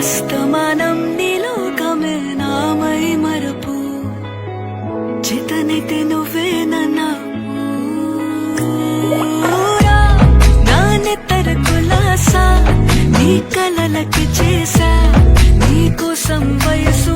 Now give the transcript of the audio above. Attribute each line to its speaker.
Speaker 1: అస్తమానం నీలోకమే నామై మరపు చితనైతే నువ్వే నన్నా నానెత్తర కులాసా నీ కలలకి చేసా నీ కోసం వయసు